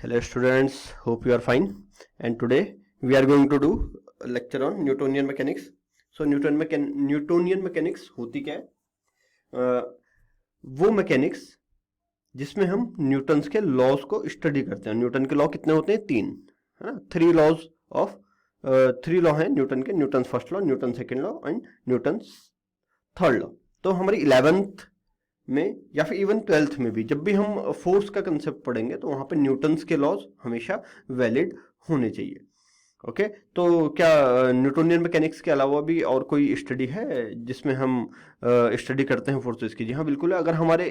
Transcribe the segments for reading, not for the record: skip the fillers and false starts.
Hello students, hope you are fine. And today we are going to do a lecture on Newtonian mechanics. So Newtonian mechanics होती क्या है? वो mechanics जिसमें हम Newton's के laws को स्टडी करते हैं. न्यूटन के लॉ कितने होते हैं? 3, है ना. 3 लॉ हैं न्यूटन के. Newton first law, Newton second law and Newton third law. तो हमारी 11th में या फिर इवन 12th में भी जब भी हम फोर्स का कंसेप्ट पढ़ेंगे तो वहां पे न्यूटन्स के लॉज हमेशा वैलिड होने चाहिए. ओके, तो क्या न्यूटोनियन मैकेनिक्स के अलावा भी और कोई स्टडी है जिसमें हम स्टडी करते हैं फोर्सेस की? जी हाँ, बिल्कुल है. अगर हमारे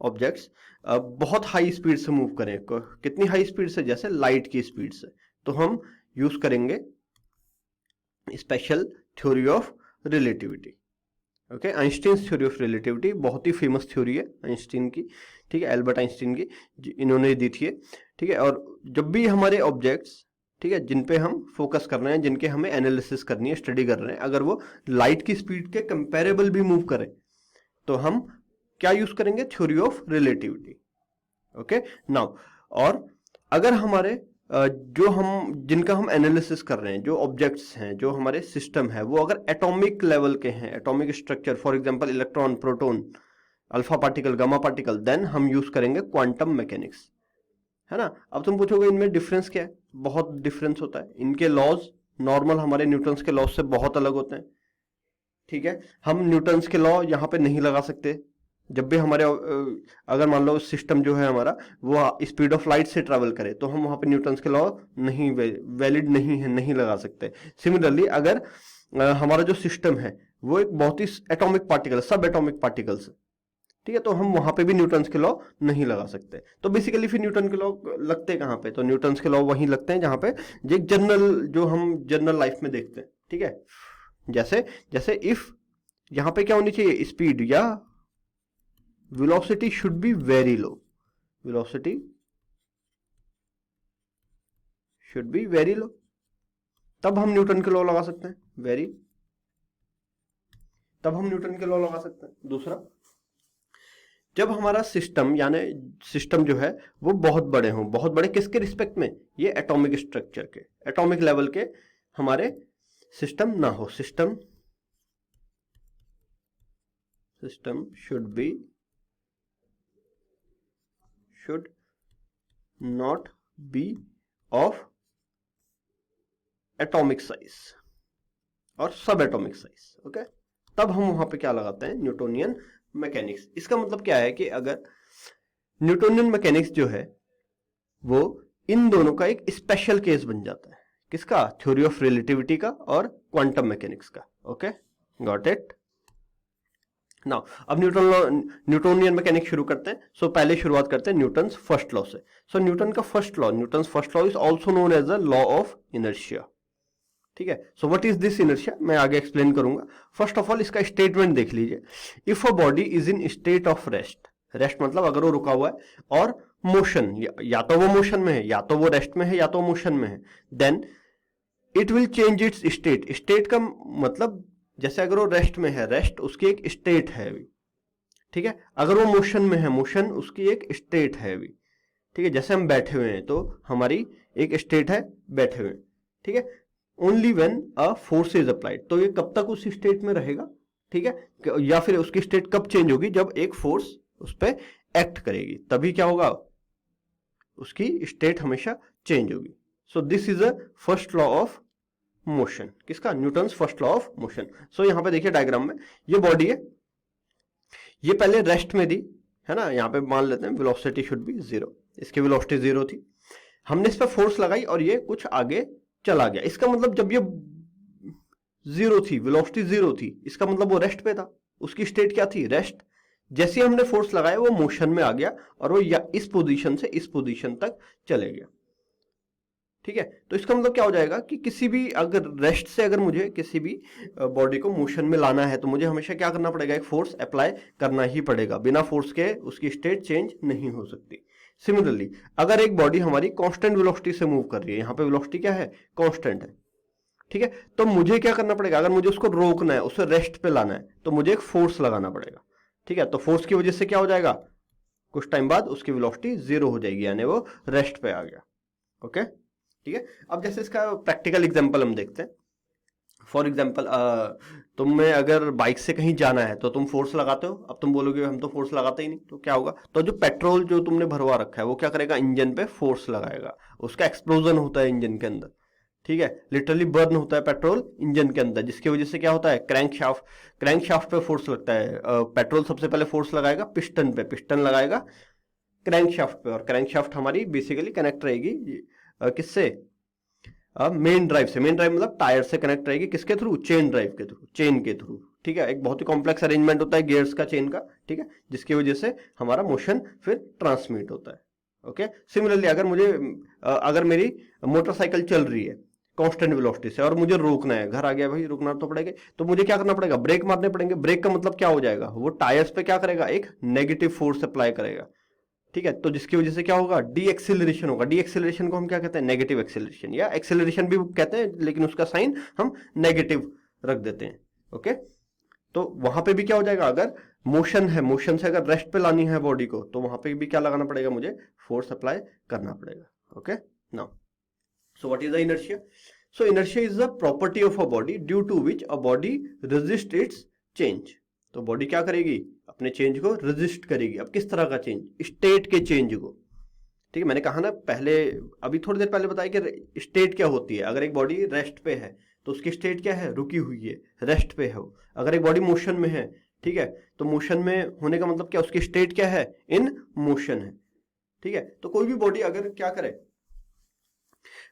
ऑब्जेक्ट्स बहुत हाई स्पीड से मूव करें, कितनी हाई स्पीड से? जैसे लाइट की स्पीड से, तो हम यूज करेंगे special theory of relativity. Okay, Einstein theory of relativity बहुत ही फेमस थ्योरी है आइंस्टीन की. ठीक है, एल्बर्ट आइंस्टीन की, इन्होंने दी थी. ठीक है, और जब भी हमारे ऑब्जेक्ट्स, ठीक है, जिन पे हम फोकस कर रहे हैं, जिनके हमें एनालिसिस करनी है, स्टडी कर रहे हैं, अगर वो लाइट की स्पीड के कंपेरेबल भी मूव करें तो हम क्या यूज करेंगे? Theory of relativity. Okay, now, और अगर हमारे जिनका हम एनालिसिस कर रहे हैं, जो ऑब्जेक्ट्स हैं, जो हमारे सिस्टम है, वो अगर एटॉमिक लेवल के हैं, atomic structure, for example electron, proton, alpha particle, gamma particle, then हम यूज करेंगे क्वांटम मैकेनिक्स, है ना. अब तुम पूछोगे इनमें डिफरेंस क्या है? बहुत डिफरेंस होता है. इनके लॉज नॉर्मल हमारे न्यूटन्स के लॉज से बहुत अलग होते हैं. ठीक है, हम न्यूटन्स के लॉ यहाँ पे नहीं लगा सकते. जब भी हमारे अगर मान लो सिस्टम जो है हमारा वो स्पीड ऑफ लाइट से ट्रैवल करे तो हम वहां पे न्यूटन्स के लॉ नहीं वैलिड नहीं है, नहीं लगा सकते. सिमिलरली अगर हमारा जो सिस्टम है वो एक बहुत ही एटॉमिक पार्टिकल, सब एटॉमिक पार्टिकल्स, ठीक है, तो हम वहां पे भी न्यूटन्स के लॉ नहीं लगा सकते. तो बेसिकली फिर न्यूटन के लॉ लगते कहाँ पे? तो न्यूटन्स के लॉ वहीं लगते हैं जहां पे जो हम जनरल लाइफ में देखते हैं. ठीक है, जैसे इफ यहां पे क्या होनी चाहिए? स्पीड या velocity should be very low. Velocity should be very low. तब हम न्यूटन के लॉ लगा सकते हैं. तब हम न्यूटन के लॉ लगा सकते हैं. दूसरा, जब हमारा सिस्टम यानी सिस्टम जो है वो बहुत बड़े हों. बहुत बड़े किसके रिस्पेक्ट में? ये एटॉमिक स्ट्रक्चर के, एटॉमिक लेवल के हमारे सिस्टम ना हो. System should not be of atomic size और सब एटॉमिक साइज. ओके, तब हम वहां पे क्या लगाते हैं? Newtonian mechanics. इसका मतलब क्या है कि अगर न्यूटोनियन मैकेनिक्स जो है वो इन दोनों का एक स्पेशल केस बन जाता है. किसका? थ्योरी ऑफ रिलेटिविटी का और क्वांटम मैकेनिक्स का. Okay, got it. नाउ अब न्यूटोनियन मैकेनिक्स शुरू करते हैं. सो पहले शुरुआत करते हैं न्यूटन्स फर्स्ट लॉ से. So Newton's first law is also known as the law of inertia. ठीक है, so what is this inertia? मैं आगे एक्सप्लेन करूंगा. फर्स्ट ऑफ ऑल इसका स्टेटमेंट देख लीजिए. If a body is in state of rest मतलब अगर वो रुका हुआ है, और मोशन, या तो वो मोशन में है, या तो वो रेस्ट में है, या तो मोशन में है, then it will change its state. State का मतलब जैसे अगर वो रेस्ट में है, रेस्ट उसकी एक स्टेट है अभी. ठीक है, अगर वो मोशन में है, मोशन उसकी एक स्टेट है अभी. ठीक है, जैसे हम बैठे हुए हैं तो हमारी एक स्टेट है बैठे हुए. ठीक है, only when a force is applied, तो ये कब तक उस स्टेट में रहेगा? ठीक है, या फिर उसकी स्टेट कब चेंज होगी? जब एक फोर्स उस पर एक्ट करेगी, तभी क्या होगा? उसकी स्टेट हमेशा चेंज होगी. So this is a first law of motion. किसका? Newton's first law of motion. So यहां पे देखिए डायग्राम में, ये बॉडी है, ये पहले रेस्ट में थी, है ना. यहां पे मान लेते हैं वेलोसिटी शुड बी 0. इसकी वेलोसिटी 0 थी, हमने इस पर फोर्स लगाई और ये कुछ आगे चला गया. इसका मतलब जब ये 0 थी, वेलोसिटी 0 थी, इसका मतलब वो रेस्ट पे था. उसकी स्टेट क्या थी? रेस्ट. जैसे ही हमने फोर्स लगाया वो मोशन में आ गया और वो इस पोजीशन से इस पोजीशन तक चले गया. ठीक है, तो इसका मतलब क्या हो जाएगा कि किसी भी अगर रेस्ट से अगर मुझे किसी भी बॉडी को मोशन में लाना है तो मुझे हमेशा क्या करना पड़ेगा? एक फोर्स अप्लाई करना ही पड़ेगा. बिना फोर्स के उसकी स्टेट चेंज नहीं हो सकती. सिमिलरली अगर एक बॉडी हमारी कांस्टेंट वेलोसिटी से मूव कर रही है, यहां पे वेलोसिटी क्या है? कांस्टेंट है. ठीक है, तो मुझे क्या करना पड़ेगा? अगर मुझे उसको रोकना है, उसे रेस्ट पे लाना है, तो मुझे एक फोर्स लगाना पड़ेगा. ठीक है, तो फोर्स की वजह से क्या हो जाएगा? कुछ टाइम बाद उसकी वेलोसिटी 0 हो जाएगी, यानी वो रेस्ट पे आ गया। ओके, ठीक है। अब जैसे इसका प्रैक्टिकल एग्जांपल हम देखते हैं। फॉर एग्जाम्पल, तुम्हें अगर बाइक से कहीं जाना है तो तुम फोर्स लगाते हो। अब तुम बोलोगे हम तो फोर्स लगाते ही नहीं, तो क्या होगा? तो जो पेट्रोल जो तुमने भरवा रखा है वो क्या करेगा? इंजन पे फोर्स लगाएगा, उसका एक्सप्लोजन होता है इंजन के अंदर, ठीक है, लिटरली बर्न होता है पेट्रोल इंजन के अंदर, जिसकी वजह से क्या होता है? क्रैंक शाफ्ट पे फोर्स लगता है। पेट्रोल सबसे पहले फोर्स लगाएगा पिस्टन पे, पिस्टन लगाएगा क्रैंक शाफ्ट पे, और क्रैंक शाफ्ट हमारी बेसिकली कनेक्ट रहेगी किससे? मेन ड्राइव से। मेन ड्राइव मतलब टायर से कनेक्ट रहेगी, किसके थ्रू? चेन ड्राइव के थ्रू, चेन के थ्रू, ठीक है। एक बहुत ही कॉम्प्लेक्स अरेंजमेंट होता है गियर्स का, चेन का, ठीक है, जिसकी वजह से हमारा मोशन फिर ट्रांसमिट होता है। ओके, सिमिलरली अगर मेरी मोटरसाइकिल चल रही है कांस्टेंट वेलोसिटी से और मुझे रोकना है, घर आ गया भाई, रुकना तो पड़ेगा, तो मुझे क्या करना पड़ेगा? ब्रेक मारने पड़ेंगे। ब्रेक का मतलब क्या हो जाएगा? वो टायर्स पे क्या करेगा? एक नेगेटिव फोर्स अप्लाई करेगा, ठीक है। तो जिसकी वजह से क्या होगा? डी एक्सेलरेशन होगा। डी एक्सेलरेशन को हम क्या कहते हैं? नेगेटिव एक्सेलरेशन, या एक्सेलरेशन भी कहते हैं, लेकिन उसका साइन हम नेगेटिव रख देते हैं। ओके, तो वहां पे भी क्या हो जाएगा? अगर मोशन है, मोशन से अगर रेस्ट पे लानी है बॉडी को, तो वहां पे भी क्या लगाना पड़ेगा? मुझे फोर्स अप्लाई करना पड़ेगा। Okay, now so what is the inertia? So inertia is the property of a body due to which a body resist its change. तो बॉडी क्या करेगी? अपने चेंज को रेजिस्ट करेगी। अब किस तरह का चेंज? स्टेट के चेंज को, ठीक है। मैंने कहा ना पहले, अभी थोड़ी देर पहले बताया कि स्टेट क्या होती है। अगर एक बॉडी रेस्ट पे है तो उसकी स्टेट क्या है? रुकी हुई है, रेस्ट पे है वो। अगर एक बॉडी मोशन में है, ठीक है, तो मोशन में होने का मतलब क्या? उसकी स्टेट क्या है? इन मोशन है, ठीक है। तो कोई भी बॉडी अगर क्या करे,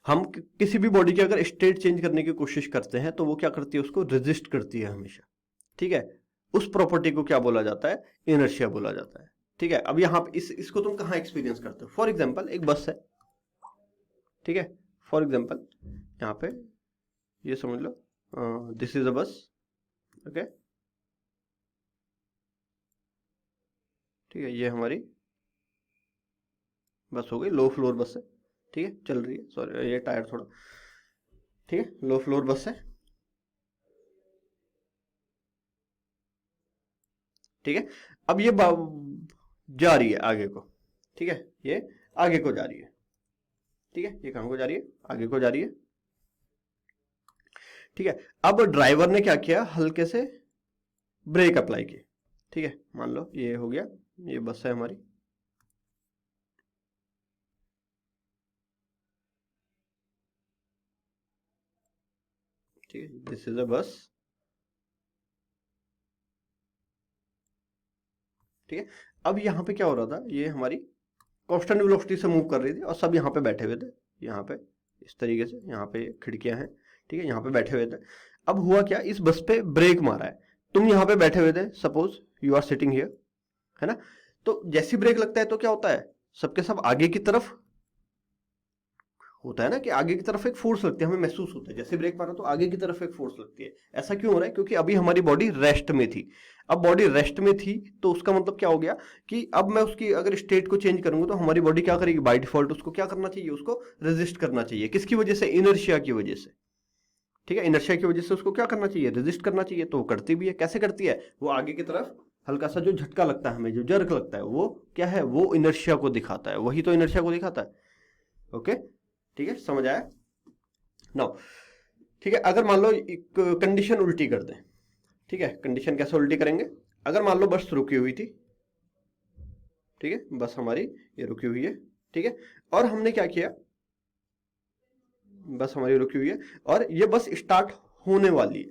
हम किसी भी बॉडी की अगर स्टेट चेंज करने की कोशिश करते हैं तो वो क्या करती है? उसको रेजिस्ट करती है हमेशा, ठीक है। उस प्रॉपर्टी को क्या बोला जाता है? इनर्शिया बोला जाता है, ठीक है। अब यहाँ पे इसको तुम कहाँ एक्सपीरियंस करते हो? फॉर एग्जाम्पल एक बस है, ठीक है। फॉर एग्जाम्पल यहाँ पे ये समझ लो, दिस इज अ बस, ओके, ठीक है। ये हमारी बस हो गई, लो फ्लोर बस है, ठीक है, चल रही है। सॉरी, ये टायर थोड़ा, ठीक है, लो फ्लोर बस है, ठीक है। अब ये जा रही है आगे को, ठीक है, ये आगे को जा रही है, ठीक है। ये कहां को जा रही है? आगे को जा रही है, ठीक है। अब ड्राइवर ने क्या किया? हल्के से ब्रेक अप्लाई किए, ठीक है। मान लो ये हो गया, ये बस है हमारी, ठीक है, दिस इज अ बस, ठीक है। अब यहाँ पे क्या हो रहा था? ये हमारी कांस्टेंट वेलोसिटी से मूव कर रही थी और सब यहाँ पे बैठे हुए थे, यहाँ पे इस तरीके से, यहाँ पे खिड़कियां हैं, ठीक है, यहाँ पे बैठे हुए थे। अब हुआ क्या? इस बस पे ब्रेक मारा है, तुम यहाँ पे बैठे हुए थे, suppose you are sitting here, है ना। तो जैसी ब्रेक लगता है तो क्या होता है? सबके सब आगे की तरफ होता है ना, कि आगे की तरफ एक फोर्स लगती है, हमें महसूस होता है जैसे ब्रेक मारा तो आगे की तरफ एक फोर्स लगती है। ऐसा क्यों हो रहा है? क्योंकि अभी हमारी बॉडी रेस्ट में थी। अब बॉडी रेस्ट में थी तो उसका मतलब क्या हो गया कि अब मैं उसकी अगर स्टेट को चेंज करूंगा तो हमारी बॉडी क्या करेगी? बाय डिफॉल्ट उसको क्या करना चाहिए? उसको रेजिस्ट करना चाहिए। किसकी वजह से? इनर्शिया की वजह से, ठीक है। इनर्शिया की वजह से उसको क्या करना चाहिए? रेजिस्ट करना चाहिए। तो वो करती भी है। कैसे करती है? वो आगे की तरफ हल्का सा जो झटका लगता है हमें, जो जर्क लगता है, वो क्या है? वो इनर्शिया को दिखाता है, वही तो इनर्शिया को दिखाता है। ओके, ठीक है, समझ आया? नाउ, ठीक है, अगर मान लो एक कंडीशन उल्टी कर दें, ठीक है। कंडीशन कैसे उल्टी करेंगे? अगर मान लो बस रुकी हुई थी, ठीक है, बस हमारी ये रुकी हुई है, ठीक है, और हमने क्या किया? बस हमारी रुकी हुई है और ये बस स्टार्ट होने वाली है,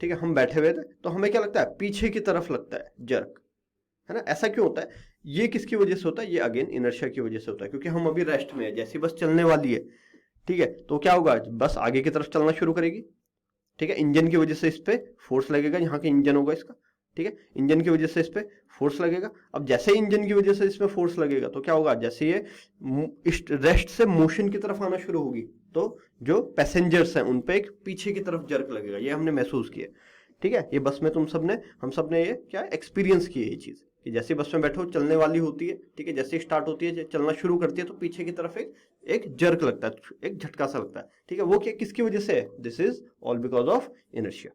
ठीक है। हम बैठे हुए थे तो हमें क्या लगता है? पीछे की तरफ लगता है जर्क, है ना। ऐसा क्यों होता है? ये किसकी वजह से होता है? ये अगेन इनर्शिया की वजह से होता है, क्योंकि हम अभी रेस्ट में है। जैसी बस चलने वाली है, ठीक है, तो क्या होगा? बस आगे की तरफ चलना शुरू करेगी, ठीक है। इंजन की वजह से इस पे फोर्स लगेगा, यहाँ के इंजन होगा इसका, ठीक है। इंजन की वजह से इस पे फोर्स लगेगा। अब जैसे इंजन की वजह से इसमें फोर्स लगेगा तो क्या होगा? जैसे ये रेस्ट से मोशन की तरफ आना शुरू होगी तो जो पैसेंजर्स हैं उन पे एक पीछे की तरफ जर्क लगेगा। ये हमने महसूस किया, ठीक है। ये बस में हम सबने ये क्या एक्सपीरियंस किया ये चीज, कि जैसे बस में बैठो चलने वाली होती है, ठीक है, जैसे स्टार्ट होती है, चलना शुरू करती है तो पीछे की तरफ एक जर्क लगता है, एक झटका सा लगता है, ठीक है। वो क्या किसकी वजह से है? This is all because of inertia.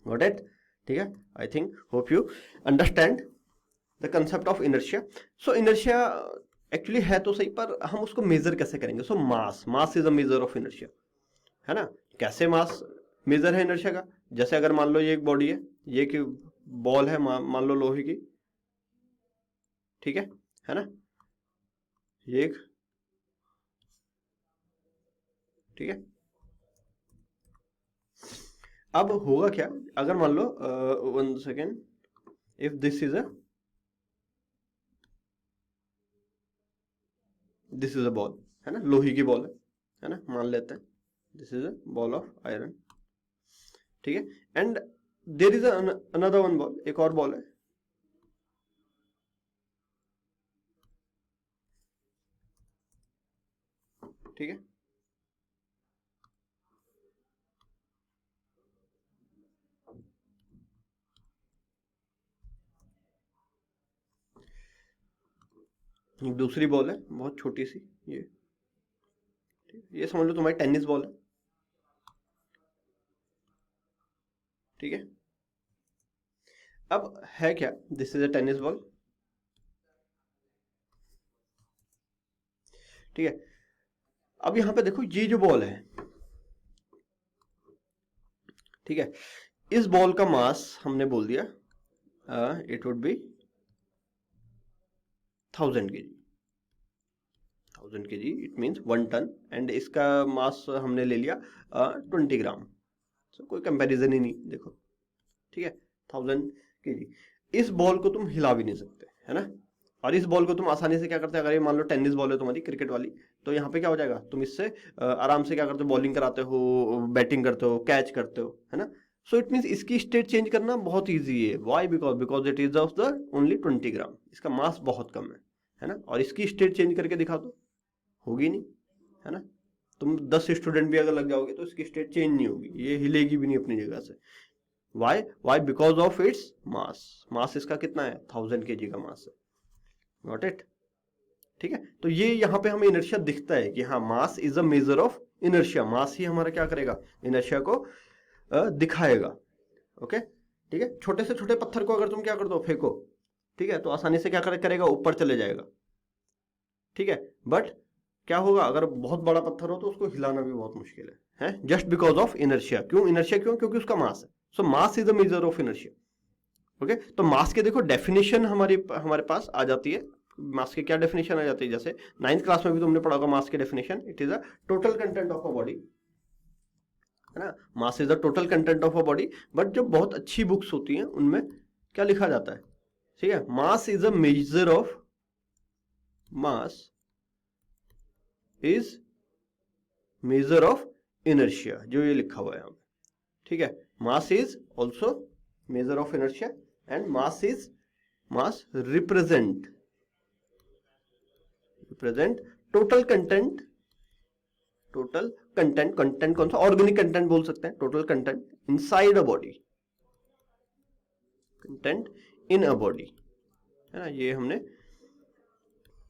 Got it? ठीक है, I think hope you understand the concept of inertia. So inertia actually है तो सही, पर हम उसको मेजर कैसे करेंगे? So mass is a measure of inertia, है ना। कैसे मास मेजर है इनर्शिया का? जैसे अगर मान लो ये एक बॉडी है, ये एक बॉल है, मान लो लोहे की, ठीक है ना, ये एक, ठीक है। अब होगा क्या अगर मान लो 1 second, if this is a ball, है ना, लोहे की बॉल है ना, मान लेते हैं this is a ball of iron, ठीक है। And there is another one ball, एक और बॉल है, ठीक है। एक दूसरी बॉल है बहुत छोटी सी, ये समझ लो तुम्हारी टेनिस बॉल है, ठीक है। अब है क्या, this is a tennis ball, ठीक है। अब यहां पे देखो ये जो बॉल है, ठीक है, इस बॉल का मास हमने बोल दिया it would be 1000 kg, 1000 kg it means 1 ton, and इसका मास हमने ले लिया 20 ग्राम। so, कोई कंपैरिजन ही नहीं, देखो, ठीक है, 1000 kg। इस बॉल को तुम हिला भी नहीं सकते, है ना। और इस बॉल को तुम आसानी से क्या करते हैं, अगर ये मान लो टेनिस बॉल है तुम्हारी, क्रिकेट वाली, तो यहाँ पे क्या हो जाएगा, तुम इससे आराम से क्या करते हो, बॉलिंग कराते हो, बैटिंग करते हो, कैच करते हो, है ना। सो इट मीन्स इसकी स्टेट चेंज करना बहुत ईजी है। Why? Because it is of the only 20 gram, इसका मास बहुत कम है ना। और इसकी स्टेट चेंज करके दिखा दो, होगी नहीं, है ना। तुम 10 स्टूडेंट भी अगर लग जाओगे तो इसकी स्टेट चेंज नहीं होगी, ये हिलेगी भी नहीं अपनी जगह से। Why? Because of its mass इसका कितना है, 1000 kg का मास है। Got it? ठीक है। तो ये यहाँ पे हमें इनर्शिया दिखता है कि हाँ, mass is a measure of inertia. Mass ही हमारा क्या करेगा, इनर्शिया को दिखाएगा। ओके, ठीक है। छोटे से छोटे पत्थर को अगर तुम क्या कर दो, फेंको, ठीक है, तो आसानी से क्या करेगा, ऊपर चले जाएगा, ठीक है। बट क्या होगा, अगर बहुत बड़ा पत्थर हो तो उसको हिलाना भी बहुत मुश्किल है जस्ट बिकॉज ऑफ इनर्शिया। क्यों इनर्शिया? क्योंकि उसका मास है। So mass is the measure of inertia. Okay, तो मास के देखो डेफिनेशन हमारे पास आ जाती है। मास की क्या डेफिनेशन आ जाती है, जैसे 9th क्लास में भी तुमने पढ़ा होगा मास की definition, it is a total content of a body, है ना। मास is the total content of a body. But जो बहुत अच्छी बुक्स होती हैं उनमें क्या लिखा जाता है, ठीक है, मास is a measure of, mass is major of inertia, जो ये लिखा हुआ है यहाँ पे, ठीक है। Mass is also major of inertia, and mass represent total content content कौन सा, ऑर्गेनिक कंटेंट बोल सकते हैं, total content inside a body, content in a body, है ना। ये हमने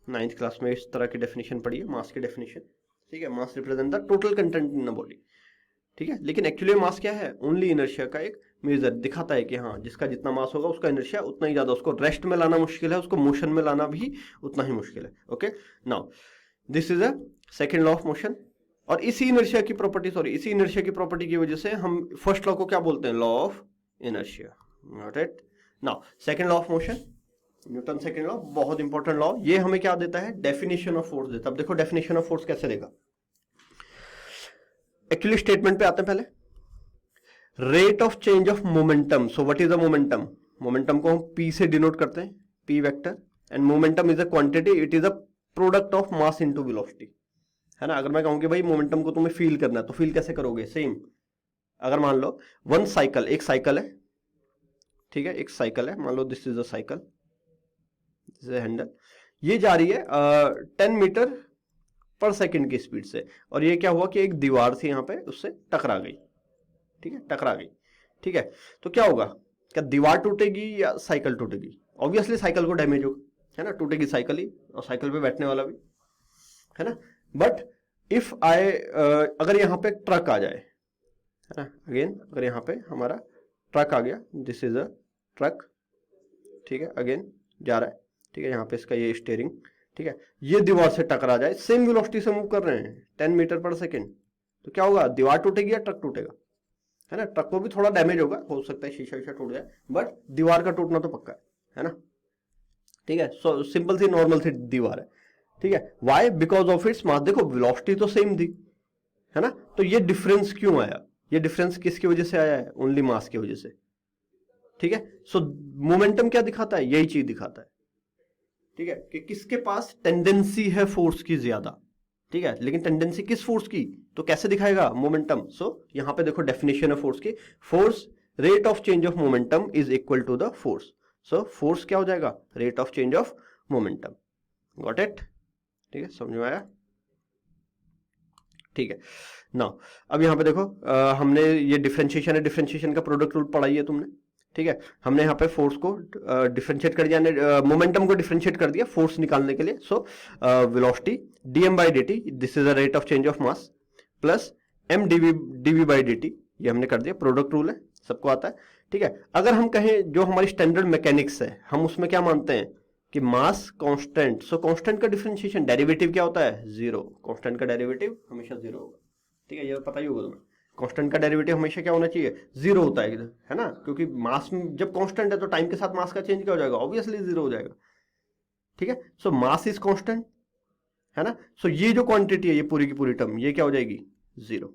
9th क्लास में इस तरह की डेफिनेशन पढ़ी है, मास की डेफिनेशन, ठीक है। Mass represent the total content in a body, ठीक है। लेकिन एक्चुअली मास क्या है, ओनली इनर्शिया का एक मेजर, दिखाता है कि हाँ, जिसका जितना मास होगा उसका इनर्शिया उतना ही ज्यादा, उसको रेस्ट में लाना मुश्किल है, उसको मोशन में लाना भी उतना ही मुश्किल है। Okay, now this is a second law of motion. और इसी इनर्शिया की प्रॉपर्टी की वजह से हम फर्स्ट लॉ को क्या बोलते हैं, law of inertia. Got it? Now second law of motion, Newton second law, बहुत इंपॉर्टेंट लॉ। ये हमें क्या देता है, डेफिनेशन ऑफ फोर्स देता है। अब देखो डेफिनेशन ऑफ फोर्स कैसे देगा, एक्चुअली स्टेटमेंट पे आते हैं पहले। Rate of change of momentum. So what is a momentum? Momentum को हम पी से डिनोट करते हैं, P vector, and momentum is a quantity, it is a product of mass into velocity, है ना। अगर मैं कहूं कि भाई मोमेंटम को तुम्हें फील करना है, तो फील कैसे करोगे, सेम। अगर मान लो वन साइकिल, एक साइकिल है, ठीक है, एक साइकिल है, मान लो this is a cycle, this is a handle, ये जा रही है 10 मीटर पर सेकंड की स्पीड से, और ये क्या हुआ कि एक दीवार थी यहाँ पे, उससे टकरा गई, ठीक है, टकरा गई, ठीक है। तो क्या होगा, क्या दीवार टूटेगी या साइकिल टूटेगी? ऑब्वियसली साइकिल को डैमेज होगा, है ना, टूटेगी साइकिल ही, और साइकिल पे बैठने वाला भी, है ना। बट इफ अगर यहाँ पे ट्रक आ जाए, है ना, अगेन अगर यहाँ पे हमारा ट्रक आ गया, दिस इज अ ट्रक, ठीक है, अगेन जा रहा है, ठीक है, यहाँ पे इसका ये स्टीयरिंग, ठीक है, ये दीवार से टकरा जाए, सेम वेलोसिटी से मूव कर रहे हैं 10 मीटर पर सेकेंड, तो क्या होगा, दीवार टूटेगी या ट्रक टूटेगा, है ना। ट्रक को भी थोड़ा डैमेज होगा, हो सकता है शीशा वीशा टूट जाए, बट दीवार का टूटना तो पक्का है ना, ठीक है। सो सिंपल सी नॉर्मल सी दीवार है, ठीक है। Why, because of its mass. देखो वेलोसिटी तो सेम थी, है ना, तो ये डिफरेंस क्यों आया, ये डिफरेंस किसकी वजह से आया है, ओनली मास की वजह से, ठीक है। सो मोमेंटम क्या दिखाता है, यही चीज दिखाता है, ठीक है, कि किसके पास टेंडेंसी है फोर्स की ज्यादा, ठीक है, लेकिन टेंडेंसी किस फोर्स की, तो कैसे दिखाएगा, मोमेंटम। सो यहां पे देखो डेफिनेशन है फोर्स की, force rate of change of momentum is equal to the force. So force क्या हो जाएगा, rate of change of momentum. Got it, ठीक है, समझ में आया, ठीक है ना। अब यहां पे देखो हमने ये डिफरेंशिएशन है, डिफरेंशिएशन का प्रोडक्ट रूल पढ़ाई है तुमने, ठीक है। हमने यहाँ पे फोर्स को डिफरेंशिएट कर दिया, मोमेंटम को डिफरेंशिएट कर दिया फोर्स निकालने के लिए। So velocity dm by dt, this is the rate of change of mass, plus m dv by dt, ये हमने कर दिया, प्रोडक्ट रूल है, सबको आता है, ठीक है। अगर हम कहें जो हमारी स्टैंडर्ड मैकेनिक्स है, हम उसमें क्या मानते हैं कि मास कांस्टेंट, सो कांस्टेंट का डिफरेंशिएशन डेरिवेटिव क्या होता है, जीरो, कांस्टेंट का डेरिवेटिव हमेशा जीरो होगा, ठीक है, ये पता ही होगा तुम्हें। कांस्टेंट का डेरिवेटिव हमेशा क्या होना चाहिए, जीरो होता है ना, क्योंकि मास जब कांस्टेंट है तो टाइम के साथ मास का चेंज क्या हो जाएगा, ऑब्वियसली जीरो हो जाएगा, ठीक है। सो मास इज कांस्टेंट, है ना। सो ये जो क्वांटिटी है, ये पूरी की पूरी टर्म, ये क्या हो जाएगी, जीरो,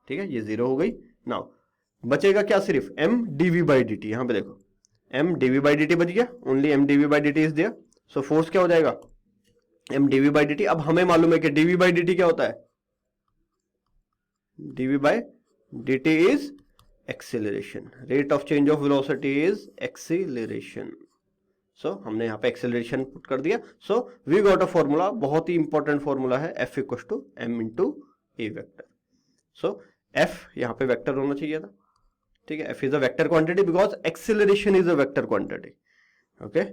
ठीक है, ये जीरो हो गई। नाउ बचेगा क्या, सिर्फ m dv by dt, यहां पे देखो m dv by dt बच गया, ओनली m dv by dt is there. So force क्या हो जाएगा, m dv by dt। अब हमें मालूम है कि dv by dt क्या होता है, dv by dt is acceleration, rate of change of velocity is acceleration। सो हमने यहाँ पे एक्सेलरेशन पुट कर दिया। So we got a formula, बहुत ही इंपॉर्टेंट फॉर्मूला है, F equal to m into a vector. सो F यहाँ पे वेक्टर होना चाहिए था, ठीक है, F is a vector quantity because acceleration is a vector quantity, okay,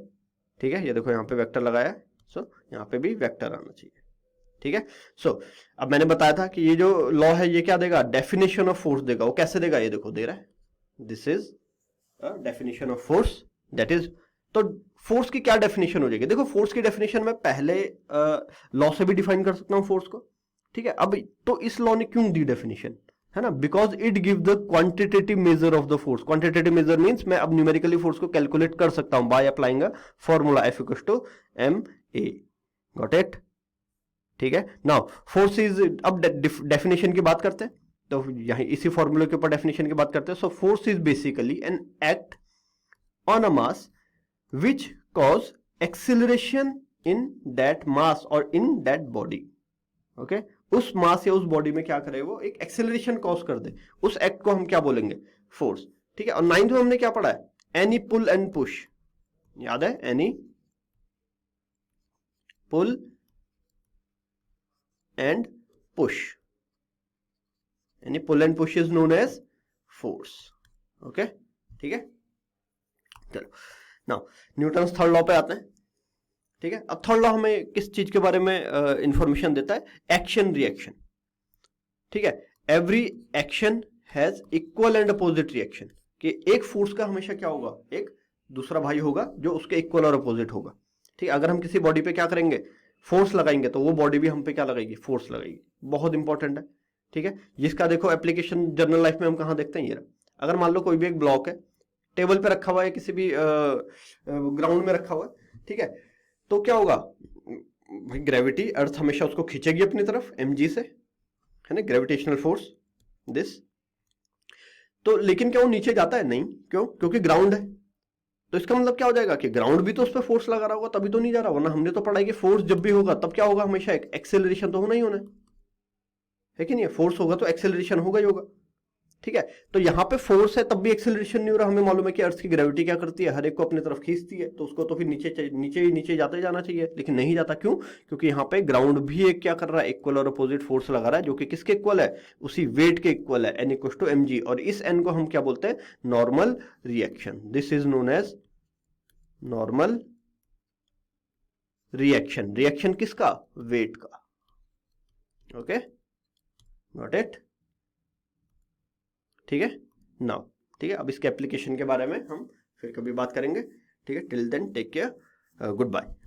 ठीक है। ये देखो यहाँ पे वेक्टर लगाया है, सो यहाँ पे भी वेक्टर आना चाहिए, ठीक है। सो अब मैंने बताया था कि ये जो लॉ है ये क्या देगा, डेफिनेशन ऑफ फोर्स देगा। वो कैसे देगा, ये देखो दे रहा है, this is definition of force, that is, तो फोर्स की क्या डेफिनेशन हो जाएगी, देखो फोर्स की डेफिनेशन मैं पहले लॉ से भी डिफाइन कर सकता हूं फोर्स को, ठीक है। अब तो इस लॉ ने क्यों दी डेफिनेशन, है ना, because it give the quantitative measure of the force. Quantitative measure means मैं अब न्यूमेरिकली फोर्स को कैलकुलेट कर सकता हूं by applying a formula F equal to m a। Got it, ठीक है। नाउ फोर्स इज, अब डेफिनेशन की बात करते हैं, तो यहां इसी फॉर्मूले के ऊपर डेफिनेशन की बात करते हैं। So force is basically an act on a mass which cause acceleration in that mass or in that body, okay, उस मास या उस बॉडी में क्या करे, वो एक एक्सेलरेशन कॉज कर दे, उस एक्ट को हम क्या बोलेंगे, फोर्स, ठीक है। और 9th में हमने क्या पढ़ा है, एनी पुल एंड पुश, याद है, any pull and push, any pull and push is known as force, okay, ठीक है। चलो नाउ न्यूटन थर्ड लॉ पे आते हैं, ठीक है। अब थर्ड लॉ हमें किस चीज के बारे में इंफॉर्मेशन देता है, एक्शन रिएक्शन, ठीक है। Every action has equal and opposite reaction, कि एक फोर्स का हमेशा क्या होगा, एक दूसरा भाई होगा जो उसके इक्वल और अपोजिट होगा, ठीक है। अगर हम किसी बॉडी पे क्या करेंगे, फोर्स लगाएंगे, तो वो बॉडी भी हम पे क्या लगाएगी, फोर्स लगाएगी, बहुत इंपॉर्टेंट है, ठीक है। जिसका देखो एप्लीकेशन जनरल लाइफ में हम कहां देखते हैं, ये अगर मान लो कोई भी एक ब्लॉक है, टेबल पे रखा हुआ है, किसी भी ग्राउंड में रखा हुआ है, ठीक है, तो क्या होगा भाई, ग्रेविटी, अर्थ हमेशा उसको खींचेगी अपनी तरफ mg से, है ना, ग्रेविटेशनल फोर्स दिस। तो लेकिन क्या वो नीचे जाता है, नहीं, क्यों, क्योंकि ग्राउंड है। तो इसका मतलब क्या हो जाएगा कि ग्राउंड भी तो उस पर फोर्स लगा रहा होगा, तभी तो नहीं जा रहा, वरना हमने तो पढ़ा है कि फोर्स जब भी होगा तब क्या होगा, हमेशा एक एक्सेलरेशन तो होना ही होना है कि नहीं, फोर्स होगा तो एक्सेलरेशन होगा ही होगा, ठीक है। तो यहाँ पे फोर्स है तब भी एक्सेलरेशन नहीं हो रहा, हमें मालूम है कि अर्थ की ग्रेविटी क्या करती है, हर एक को अपनी तरफ खींचती है, तो उसको तो फिर नीचे जाते जाना चाहिए, लेकिन नहीं जाता, क्यों, क्योंकि यहाँ पे ग्राउंड भी एक क्या कर रहा है, इक्वल और अपोजिट फोर्स लगा रहा है, जो कि किसके इक्वल है, उसी वेट के इक्वल है, n इक्वल टू mg, और इस n को हम क्या बोलते हैं, normal reaction, this is known as normal reaction. Reaction किसका, वेट का, ओके, गॉट इट, ठीक है नाउ, ठीक है। अब इसके एप्लीकेशन के बारे में हम फिर कभी बात करेंगे, ठीक है। Till then take care. Good bye.